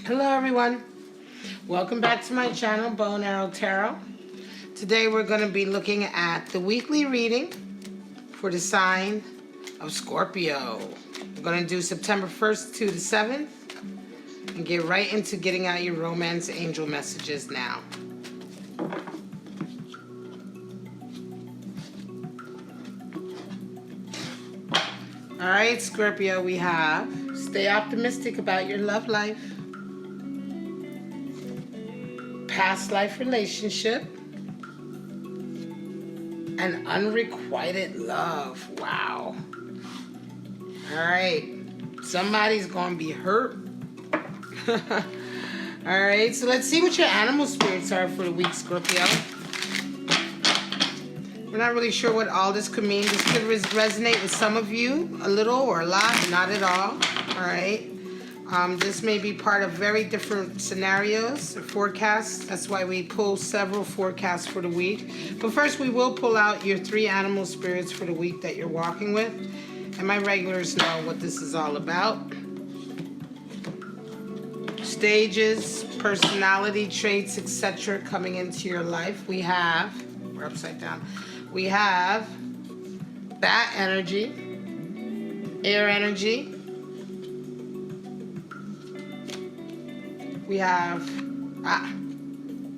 Hello everyone, welcome back to my channel, Bow and Arrow Tarot. Today we're going to be looking at the weekly reading for the sign of Scorpio. We're going to do September 1st to the 7th and get right into getting out your romance angel messages now. Alright, Scorpio, we have stay optimistic about your love life, past life relationship, and unrequited love. Wow. Alright, somebody's gonna be hurt. Alright, so let's see what your animal spirits are for the week, Scorpio. We're not really sure what all this could mean. This could resonate with some of you, a little or a lot, not at all. Alright. This may be part of very different scenarios or forecasts. That's why we pull several forecasts for the week. But first we will pull out your 3 animal spirits for the week that you're walking with. And my regulars know what this is all about. Stages, personality traits, etc. coming into your life. We're upside down. We have bat energy, air energy. We have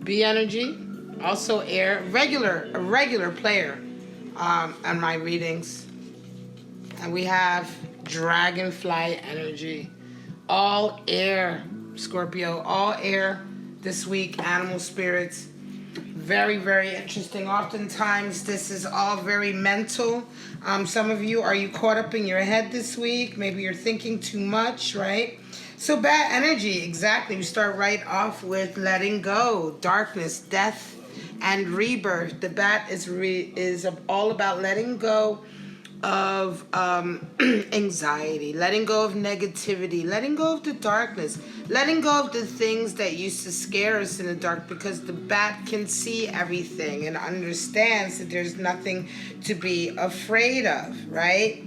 bee energy, also air, a regular player on my readings. And we have dragonfly energy, all air, Scorpio, all air this week, animal spirits. Very, very interesting. Oftentimes this is all very mental. Some of you, are you caught up in your head this week? Maybe you're thinking too much, right? So bad energy, exactly. We start right off with letting go, darkness, death, and rebirth. The bat is all about letting go of anxiety, letting go of negativity, letting go of the darkness, letting go of the things that used to scare us in the dark, because the bat can see everything and understands that there's nothing to be afraid of, right?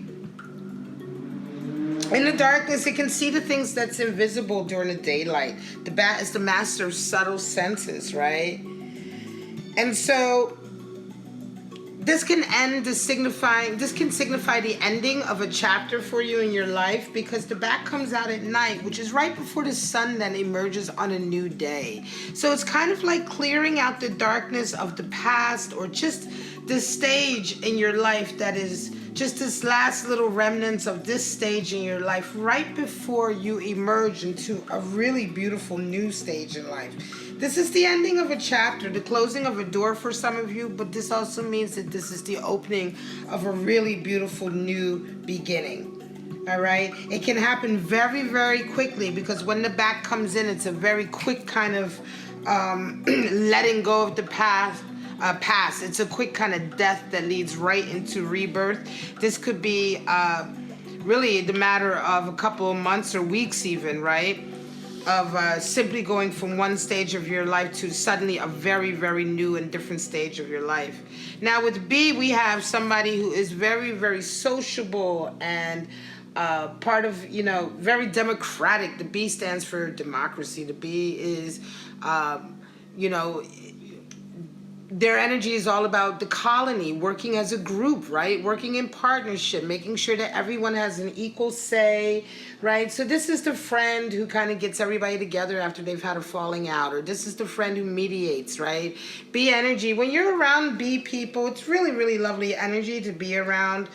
In the darkness, it can see the things that's invisible during the daylight. The bat is the master of subtle senses, right? And so this can signify the ending of a chapter for you in your life, because the bat comes out at night, which is right before the sun then emerges on a new day. So it's kind of like clearing out the darkness of the past, or just this stage in your life that is just this last little remnants of this stage in your life right before you emerge into a really beautiful new stage in life. This is the ending of a chapter, the closing of a door for some of you, but this also means that this is the opening of a really beautiful new beginning. All right? It can happen very, very quickly, because when the bat comes in, it's a very quick kind of letting go of the past. It's a quick kind of death that leads right into rebirth. This could be really the matter of a couple of months or weeks even, right? Of simply going from one stage of your life to suddenly a very, very new and different stage of your life. Now with B, we have somebody who is very, very sociable and part of, very democratic. The B stands for democracy. The B is, their energy is all about the colony, working as a group, right? Working in partnership, making sure that everyone has an equal say, right? So this is the friend who kind of gets everybody together after they've had a falling out, or this is the friend who mediates, right? B energy, when you're around B people, it's really, really lovely energy to be around.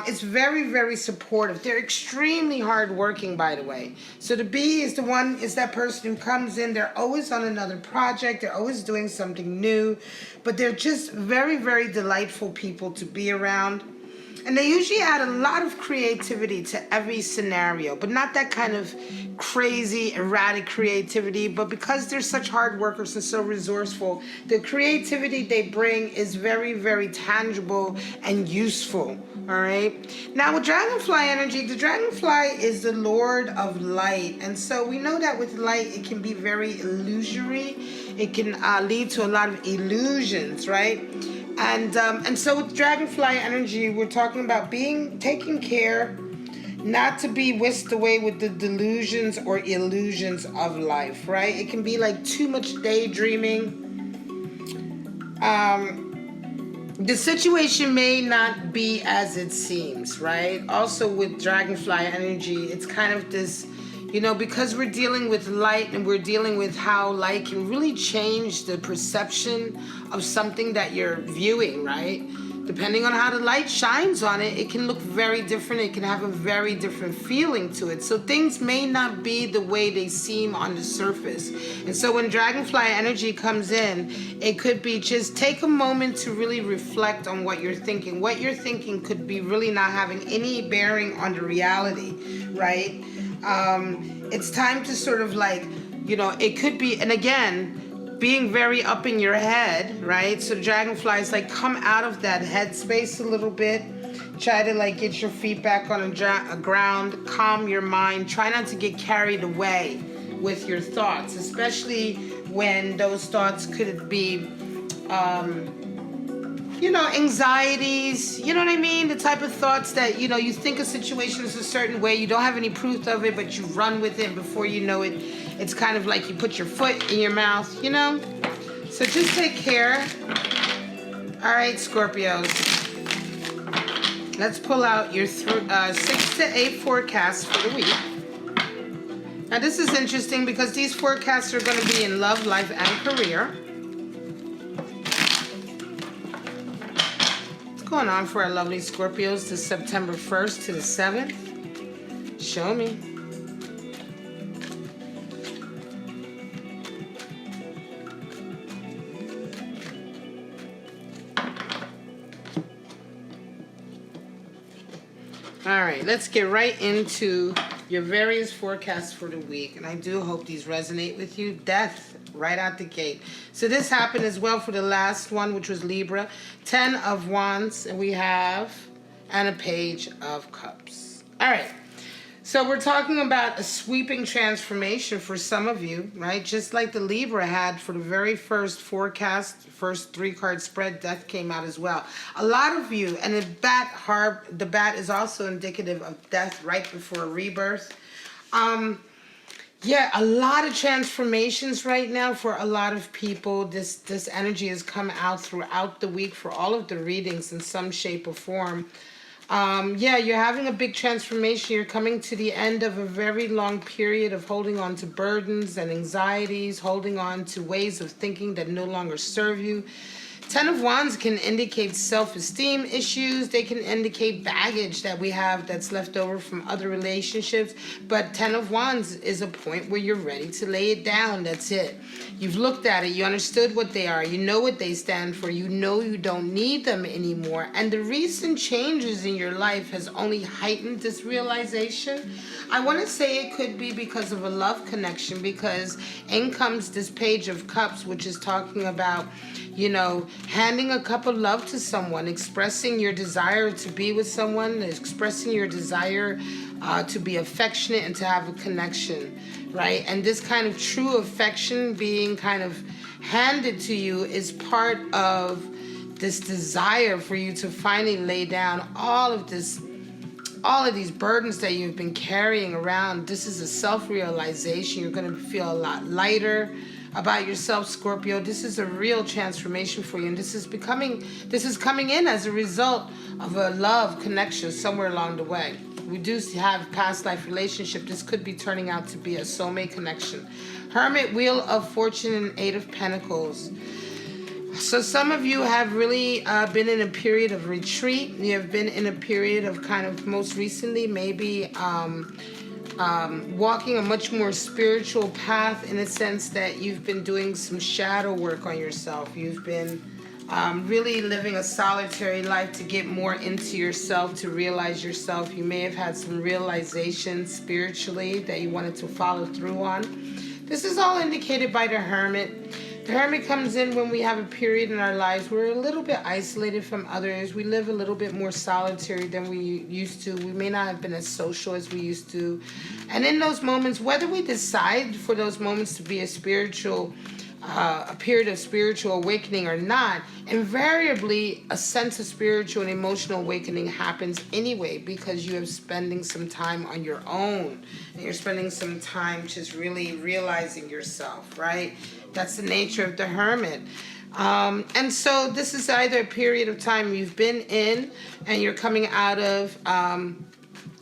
It's very, very supportive. They're extremely hardworking, by the way. So the B is that person who comes in. They're always on another project. They're always doing something new. But they're just very, very delightful people to be around. And they usually add a lot of creativity to every scenario, but not that kind of crazy, erratic creativity. But because they're such hard workers and so resourceful, the creativity they bring is very, very tangible and useful. All right. Now with dragonfly energy, the dragonfly is the lord of light. And so we know that with light, it can be very illusory. It can lead to a lot of illusions, right? And so with dragonfly energy, we're talking about taking care not to be whisked away with the delusions or illusions of life, right? It can be like too much daydreaming. The situation may not be as it seems, right? Also with dragonfly energy, it's kind of this, because we're dealing with light and we're dealing with how light can really change the perception of something that you're viewing, right? Depending on how the light shines on it, it can look very different. It can have a very different feeling to it. So things may not be the way they seem on the surface. And so when dragonfly energy comes in, it could be just take a moment to really reflect on what you're thinking. What you're thinking could be really not having any bearing on the reality, right? It's time to sort of like, it could be, and again, being very up in your head, right? So dragonflies like come out of that headspace a little bit. Try to like get your feet back on a ground, calm your mind. Try not to get carried away with your thoughts, especially when those thoughts could be, anxieties, you know what I mean? The type of thoughts that, you think a situation is a certain way, you don't have any proof of it, but you run with it, and before you know it, it's kind of like you put your foot in your mouth, So just take care. All right, Scorpios. Let's pull out your 6 to 8 forecasts for the week. Now this is interesting because these forecasts are going to be in love, life, and career. What's going on for our lovely Scorpios to September 1st to the 7th? Show me. All right, let's get right into your various forecasts for the week. And I do hope these resonate with you. Death, right out the gate. So this happened as well for the last one, which was Libra. 10 of Wands, and we have, and a Page of Cups. All right. So we're talking about a sweeping transformation for some of you, right? Just like the Libra had for the very first forecast, first 3-card spread, death came out as well. A lot of you, and the bat is also indicative of death right before a rebirth. Yeah, a lot of transformations right now for a lot of people. This energy has come out throughout the week for all of the readings in some shape or form. Yeah, you're having a big transformation. You're coming to the end of a very long period of holding on to burdens and anxieties, holding on to ways of thinking that no longer serve you. 10 of Wands can indicate self-esteem issues. They can indicate baggage that we have that's left over from other relationships. But 10 of Wands is a point where you're ready to lay it down. That's it. You've looked at it. You understood what they are. You know what they stand for. You know you don't need them anymore. And the recent changes in your life has only heightened this realization. I want to say it could be because of a love connection, because in comes this Page of Cups, which is talking about, handing a cup of love to someone, expressing your desire to be with someone, expressing your desire to be affectionate and to have a connection, right? And this kind of true affection being kind of handed to you is part of this desire for you to finally lay down all of these burdens that you've been carrying around. This is a self-realization. You're going to feel a lot lighter about yourself, Scorpio. This is a real transformation for you, and this is coming in as a result of a love connection somewhere along the way. We do have past life relationship. This could be turning out to be a soulmate connection. Hermit, Wheel of Fortune, and 8 of Pentacles. So some of you have really been in a period of retreat. You have been in a period of kind of most recently maybe walking a much more spiritual path, in a sense that you've been doing some shadow work on yourself. You've been really living a solitary life to get more into yourself, to realize yourself. You may have had some realizations spiritually that you wanted to follow through on. This is all indicated by the Hermit. The Hermit comes in when we have a period in our lives where we're a little bit isolated from others. We live a little bit more solitary than we used to. We may not have been as social as we used to. And in those moments, whether we decide for those moments to be a spiritual a period of spiritual awakening or not, invariably a sense of spiritual and emotional awakening happens anyway, because you are spending some time on your own and you're spending some time just really realizing yourself, right? That's the nature of the hermit. And so this is either a period of time you've been in and you're coming out of,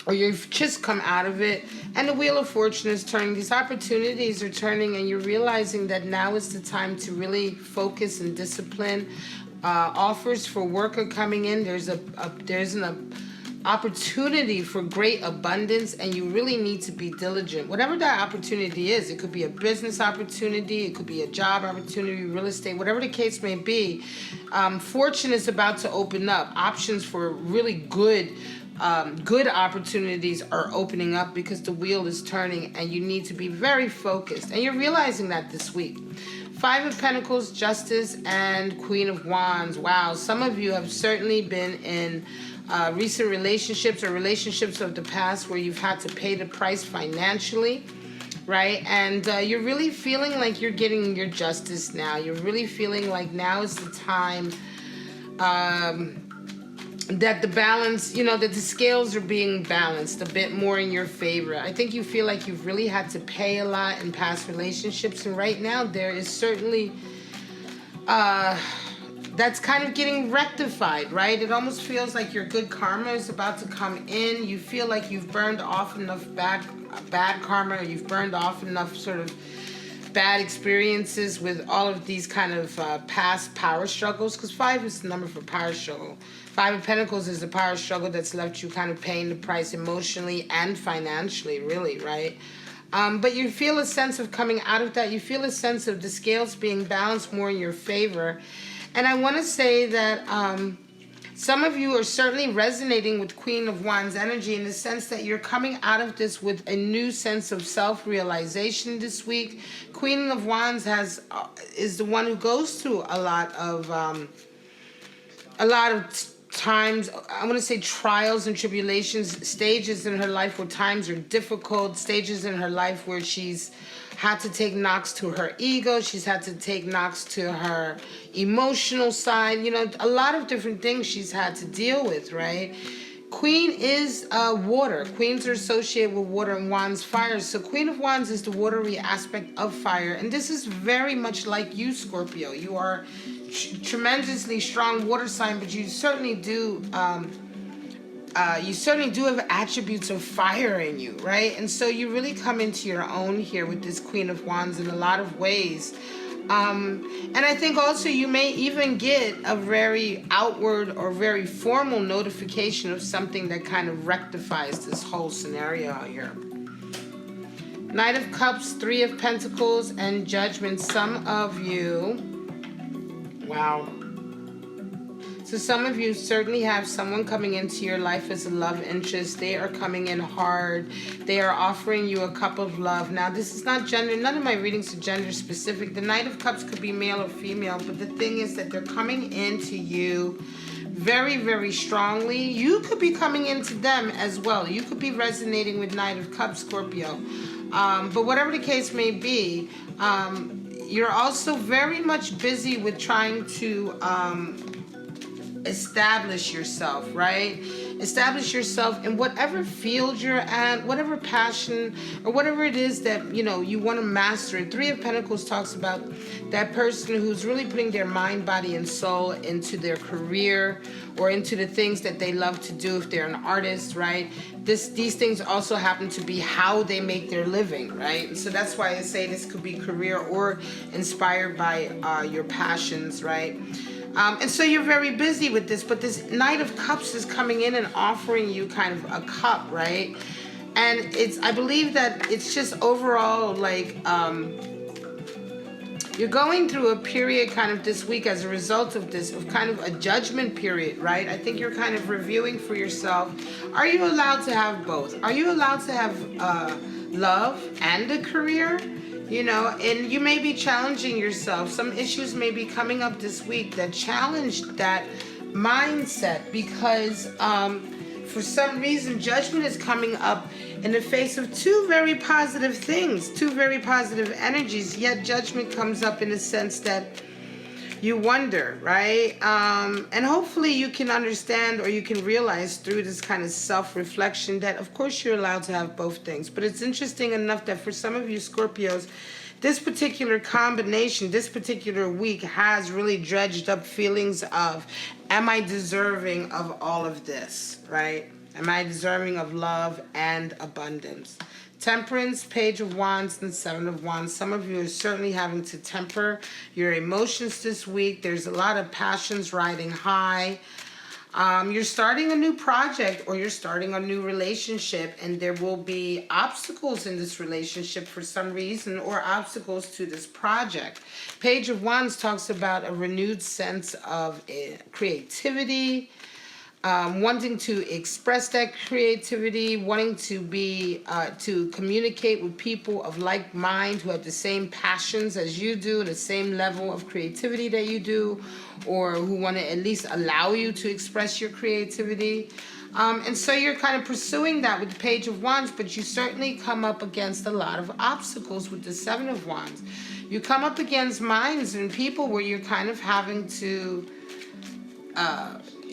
or you've just come out of it, and the Wheel of Fortune is turning. These opportunities are turning, and you're realizing that now is the time to really focus and discipline. Offers for work are coming in. There's an opportunity for great abundance, and you really need to be diligent. Whatever that opportunity is, it could be a business opportunity, it could be a job opportunity, real estate, whatever the case may be. Fortune is about to open up. Options for really good opportunities are opening up because the wheel is turning, and you need to be very focused. And you're realizing that this week. Five of Pentacles, Justice, and Queen of Wands. Wow, some of you have certainly been in recent relationships or relationships of the past where you've had to pay the price financially, right? And you're really feeling like you're getting your justice now. You're really feeling like now is the time that the balance, that the scales are being balanced a bit more in your favor. I think you feel like you've really had to pay a lot in past relationships, and right now there is certainly that's kind of getting rectified, right? It almost feels like your good karma is about to come in. You feel like you've burned off enough bad karma, or you've burned off enough sort of bad experiences with all of these kind of past power struggles, because 5 is the number for power struggle. 5 of Pentacles is the power struggle that's left you kind of paying the price emotionally and financially, really, right? But you feel a sense of coming out of that. You feel a sense of the scales being balanced more in your favor. And I want to say that some of you are certainly resonating with Queen of Wands energy in the sense that you're coming out of this with a new sense of self-realization this week. Queen of Wands is the one who goes through a lot of times, I want to say trials and tribulations, stages in her life where times are difficult, stages in her life where she's had to take knocks to her ego, she's had to take knocks to her emotional side, a lot of different things she's had to deal with, right? Queen is water. Queens are associated with water, and Wands fire. So Queen of Wands is the watery aspect of fire, and this is very much like you, Scorpio. You are tremendously strong water sign, but you certainly do have attributes of fire in you, right? And so you really come into your own here with this Queen of Wands in a lot of ways. And I think also you may even get a very outward or very formal notification of something that kind of rectifies this whole scenario here. Knight of Cups, 3 of Pentacles, and Judgment. Some of you, wow. So some of you certainly have someone coming into your life as a love interest. They are coming in hard. They are offering you a cup of love. Now, this is not gender. None of my readings are gender specific. The Knight of Cups could be male or female, but the thing is that they're coming into you very, very strongly. You could be coming into them as well. You could be resonating with Knight of Cups, Scorpio. But whatever the case may be, you're also very much busy with trying to establish yourself, right? Establish yourself in whatever field you're at, whatever passion or whatever it is that, you want to master. 3 of Pentacles talks about that person who's really putting their mind, body, and soul into their career or into the things that they love to do if they're an artist, right? These things also happen to be how they make their living, right? And so that's why I say this could be career or inspired by your passions, right? And so you're very busy with this, but this Knight of Cups is coming in and offering you kind of a cup, right? And I believe that it's just overall like, you're going through a period kind of this week as a result of this, of kind of a judgment period, right? I think you're kind of reviewing for yourself. Are you allowed to have both? Are you allowed to have love and a career? And you may be challenging yourself. Some issues may be coming up this week that challenge that mindset because for some reason, judgment is coming up in the face of two very positive things, two very positive energies, yet judgment comes up in the sense that you wonder, right? And hopefully you can understand, or you can realize through this kind of self-reflection that, of course, you're allowed to have both things. But it's interesting enough that for some of you Scorpios, this particular combination, this particular week has really dredged up feelings of, am I deserving of all of this, right? Am I deserving of love and abundance? Temperance, Page of Wands, and Seven of Wands. Some of you are certainly having to temper your emotions this week. There's a lot of passions riding high. You're starting a new project, or you're starting a new relationship, and there will be obstacles in this relationship for some reason, or obstacles to this project. Page of Wands talks about a renewed sense of creativity, wanting to express that creativity, wanting to be to communicate with people of like mind who have the same passions as you do, the same level of creativity that you do, or who want to at least allow you to express your creativity. And so you're kind of pursuing that with the Page of Wands, but you certainly come up against a lot of obstacles with the Seven of Wands. You come up against minds and people where you're kind of having to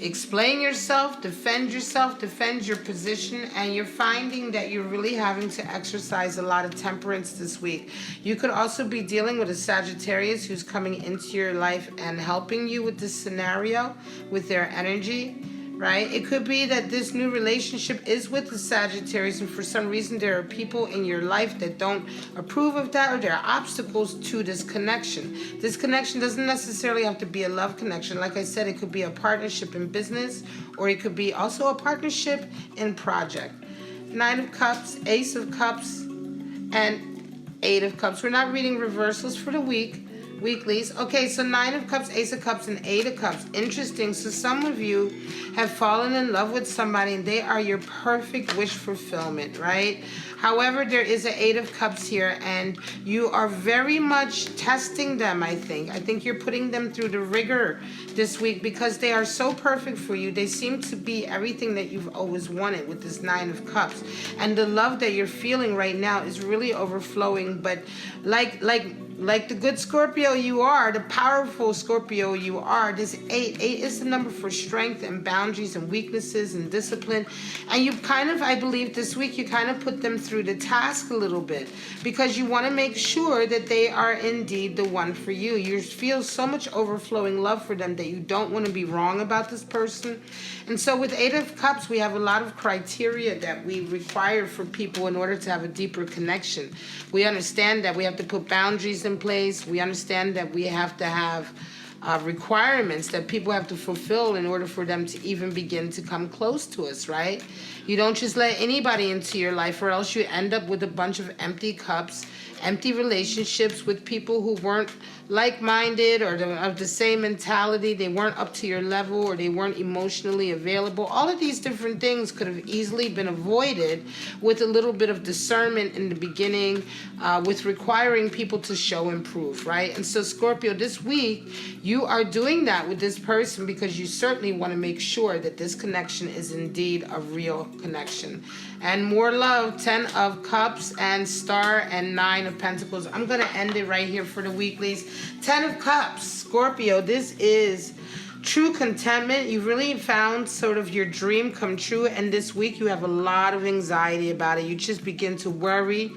explain yourself, defend your position, and you're finding that you're really having to exercise a lot of temperance this week. You could also be dealing with a Sagittarius who's coming into your life and helping you with this scenario, with their energy, right? It could be that this new relationship is with the Sagittarius, and for some reason there are people in your life that don't approve of that, or there are obstacles to this connection. This connection doesn't necessarily have to be a love connection. Like I said, it could be a partnership in business, or it could be also a partnership in project. Nine of Cups, Ace of Cups, and Eight of Cups. We're not reading reversals for the weeklies. Okay, so Nine of Cups, Ace of Cups, and Eight of Cups. Interesting. So some of you have fallen in love with somebody and they are your perfect wish fulfillment, right? However, there is an Eight of Cups here, and you are very much testing them, I think. I think you're putting them through the rigor this week because they are so perfect for you. They seem to be everything that you've always wanted with this Nine of Cups. And the love that you're feeling right now is really overflowing, but like the good Scorpio you are, the powerful Scorpio you are, this eight is the number for strength and boundaries and weaknesses and discipline. And you kind of, I believe this week, you kind of put them through the task a little bit because you want to make sure that they are indeed the one for you. You feel so much overflowing love for them that you don't want to be wrong about this person. And so with Eight of Cups, we have a lot of criteria that we require for people in order to have a deeper connection. We understand that we have to put boundaries in place. We understand that we have to have requirements that people have to fulfill in order for them to even begin to come close to us, right? You don't just let anybody into your life, or else you end up with a bunch of empty cups, empty relationships with people who weren't like-minded or of the same mentality. They weren't up to your level, or they weren't emotionally available. All of these different things could have easily been avoided with a little bit of discernment in the beginning, with requiring people to show and prove, right? And so Scorpio, this week, you are doing that with this person because you certainly want to make sure that this connection is indeed a real connection. And more love, 10 of Cups and Star and 9 of Pentacles. I'm going to end it right here for the weeklies. 10 of Cups, Scorpio, this is true contentment. You really found sort of your dream come true, and this week you have a lot of anxiety about it. You just begin to worry.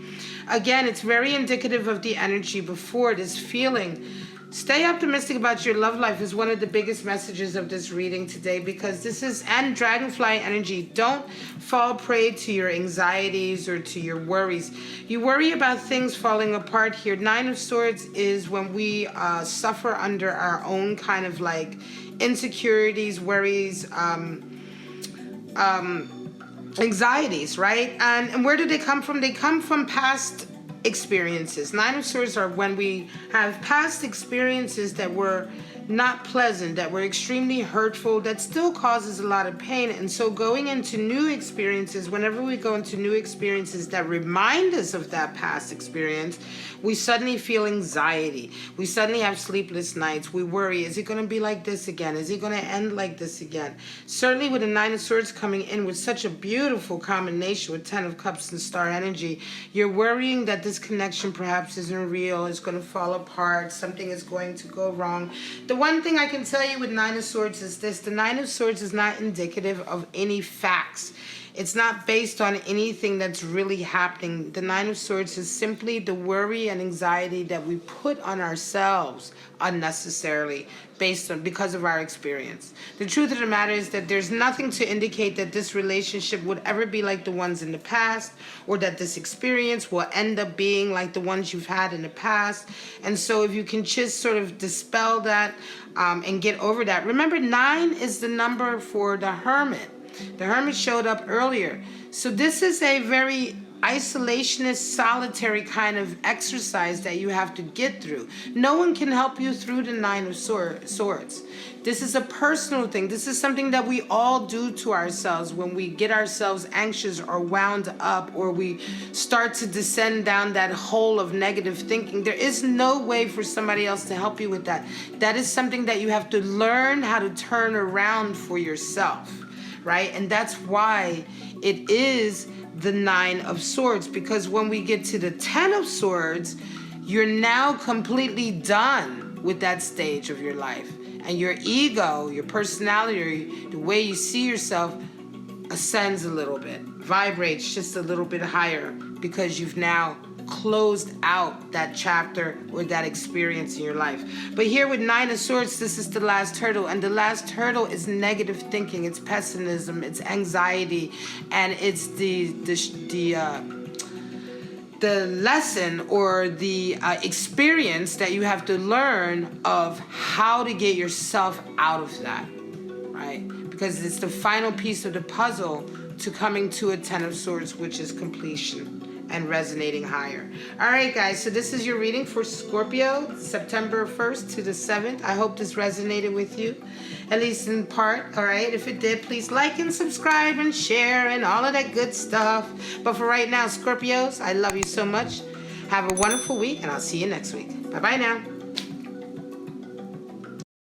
Again, it's very indicative of the energy before, this feeling. Stay optimistic about your love life is one of the biggest messages of this reading today, because this is, and dragonfly energy. Don't fall prey to your anxieties or to your worries. You worry about things falling apart here. Nine of Swords is when we suffer under our own kind of like insecurities, worries, anxieties, right? And where do they come from? They come from past experiences. Nine of Swords are when we have past experiences that were not pleasant, that were extremely hurtful, that still causes a lot of pain. And so going into new experiences, whenever we go into new experiences that remind us of that past experience, we suddenly feel anxiety. We suddenly have sleepless nights. We worry, is it going to be like this again? Is it going to end like this again? Certainly with the Nine of Swords coming in with such a beautiful combination with Ten of Cups and Star energy, you're worrying that this connection perhaps isn't real, it's going to fall apart, something is going to go wrong. The one thing I can tell you with Nine of Swords is this: the Nine of Swords is not indicative of any facts. It's not based on anything that's really happening. The Nine of Swords is simply the worry and anxiety that we put on ourselves unnecessarily because of our experience. The truth of the matter is that there's nothing to indicate that this relationship would ever be like the ones in the past, or that this experience will end up being like the ones you've had in the past. And so if you can just sort of dispel that and get over that. Remember, 9 is the number for the Hermit. The Hermit showed up earlier. So this is a very isolationist, solitary kind of exercise that you have to get through. No one can help you through the Nine of Swords. This is a personal thing. This is something that we all do to ourselves when we get ourselves anxious or wound up, or we start to descend down that hole of negative thinking. There is no way for somebody else to help you with that. That is something that you have to learn how to turn around for yourself. Right? And that's why it is the Nine of Swords, because when we get to the Ten of Swords, you're now completely done with that stage of your life. And your ego, your personality, the way you see yourself ascends a little bit, vibrates just a little bit higher, because you've now closed out that chapter or that experience in your life. But here with Nine of Swords, this is the last hurdle, and the last hurdle is negative thinking, it's pessimism, it's anxiety, and it's the lesson or the experience that you have to learn of how to get yourself out of that, right? Because it's the final piece of the puzzle to coming to a Ten of Swords, which is completion and resonating higher. All right, guys, so this is your reading for Scorpio, September 1st to the 7th. I hope this resonated with you, at least in part. All right, if it did, please like and subscribe and share and all of that good stuff. But for right now, Scorpios, I love you so much. Have a wonderful week, and I'll see you next week. Bye-bye now.